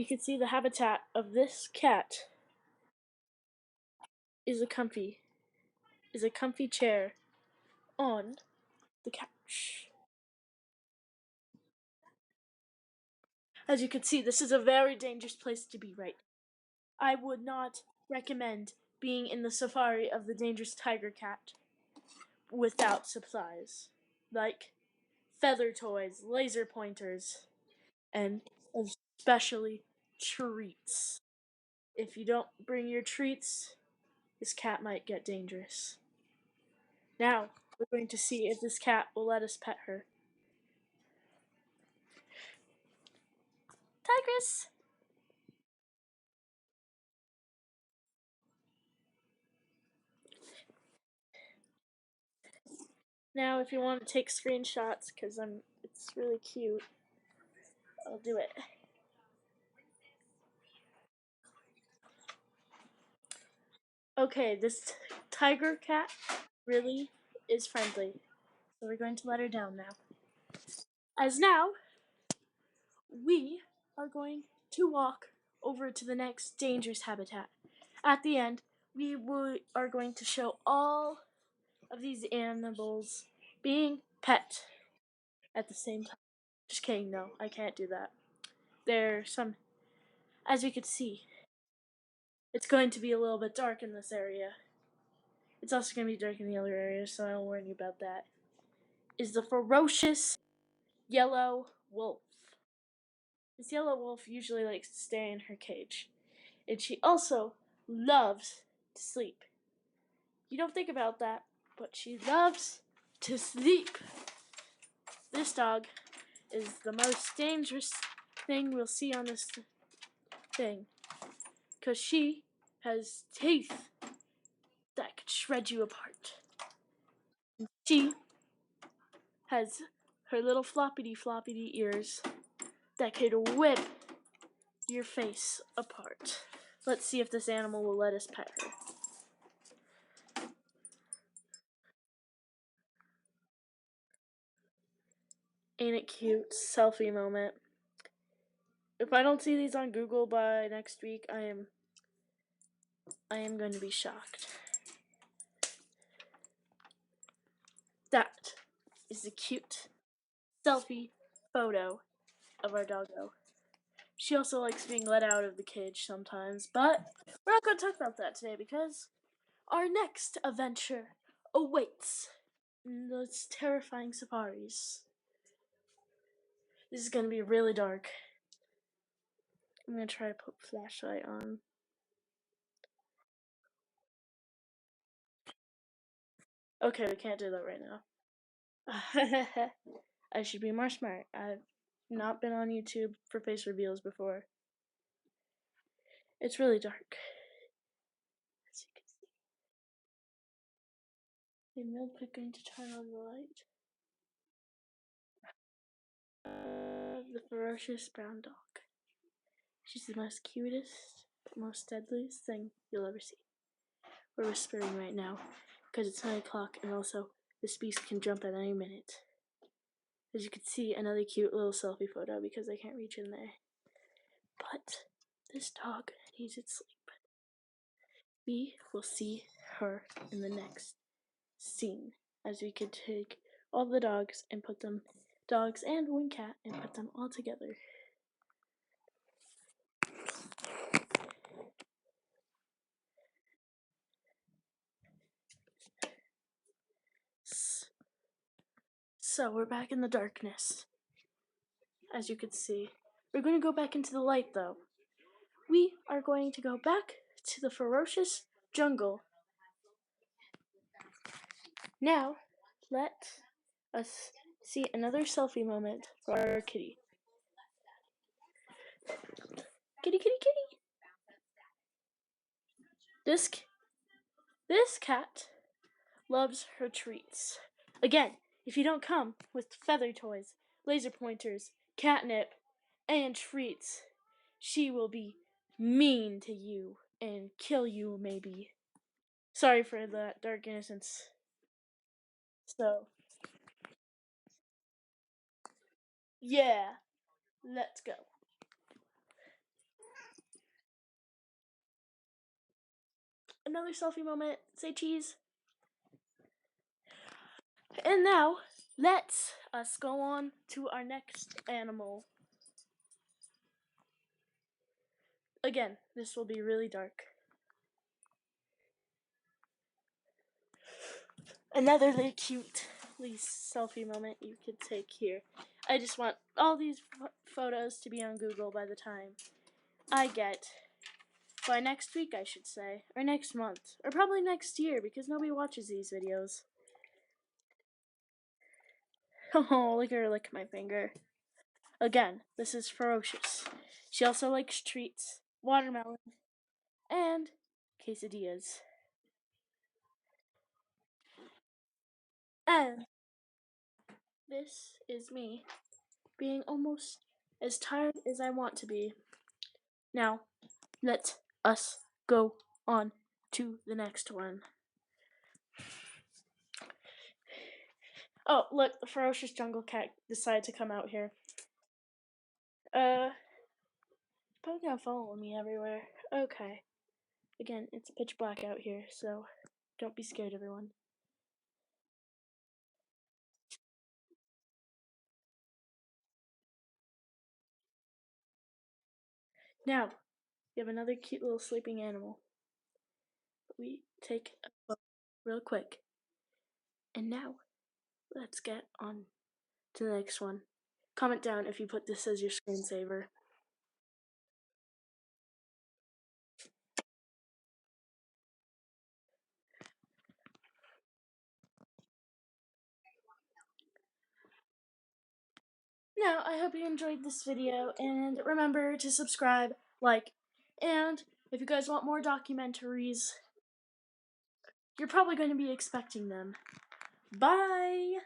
we can see the habitat of this cat is a comfy chair on the couch. As you can see, this is a very dangerous place to be right now. I would not recommend being in the safari of the dangerous tiger cat without supplies, like feather toys, laser pointers, and especially treats. If you don't bring your treats, this cat might get dangerous. Now, we're going to see if this cat will let us pet her. Tigress! Now, if you want to take screenshots, because it's really cute, I'll do it. Okay, this tiger cat really is friendly, so we're going to let her down now. As now, we are going to walk over to the next dangerous habitat. At the end, we are going to show all of these animals being pet at the same time. Just kidding, no, I can't do that. There's some, as you can see, it's going to be a little bit dark in this area. It's also going to be dark in the other areas, so I'll warn you about that. Is the ferocious yellow wolf. This yellow wolf usually likes to stay in her cage, and she also loves to sleep. You don't think about that, but she loves to sleep. This dog is the most dangerous thing we'll see on this thing, because she has teeth that could shred you apart. She has her little floppity ears that could whip your face apart. Let's see if this animal will let us pet her. Ain't it cute? Selfie moment. If I don't see these on Google by next week, I am going to be shocked. That is the cute selfie photo of our doggo. She also likes being let out of the cage sometimes, but we're not going to talk about that today because our next adventure awaits in those terrifying safaris. This is going to be really dark. I'm going to try to put flashlight on. Okay, we can't do that right now. I should be more smart. I've not been on YouTube for face reveals before. It's really dark. As you can see. I'm real quick going to turn on the light. The ferocious brown dog. She's the most cutest, most deadliest thing you'll ever see. We're whispering right now because it's 9 o'clock and also this beast can jump at any minute. As you can see, another cute little selfie photo because I can't reach in there. But this dog needs its sleep. We will see her in the next scene as we could take all the dogs and put them, dogs and one cat, and put them all together. So we're back in the darkness. As you can see, we're going to go back into the light though. We are going to go back to the ferocious jungle. Now, let us see another selfie moment for our kitty. Kitty, kitty, kitty. This cat loves her treats. Again, if you don't come with feather toys, laser pointers, catnip, and treats, she will be mean to you and kill you maybe. Sorry for that dark innocence. So, yeah, let's go. another selfie moment. Say cheese. And now, let's us go on to our next animal. Again, this will be really dark. Another really cute selfie moment you could take here. I just want all these photos to be on Google by the time I get, by next week I should say, or next month, or probably next year because nobody watches these videos. Oh, look at her lick my finger. Again, this is ferocious. She also likes treats, watermelon, and quesadillas. And this is me being almost as tired as I want to be. Now, let us go on to the next one. Oh, look, the ferocious jungle cat decided to come out here. Probably gonna follow me everywhere. Okay. Again, it's pitch black out here, so don't be scared, everyone. Now, we have another cute little sleeping animal. We take a photo real quick. And now, let's get on to the next one. Comment down if you put this as your screensaver. Now, I hope you enjoyed this video, and remember to subscribe, like, and if you guys want more documentaries, you're probably going to be expecting them. Bye!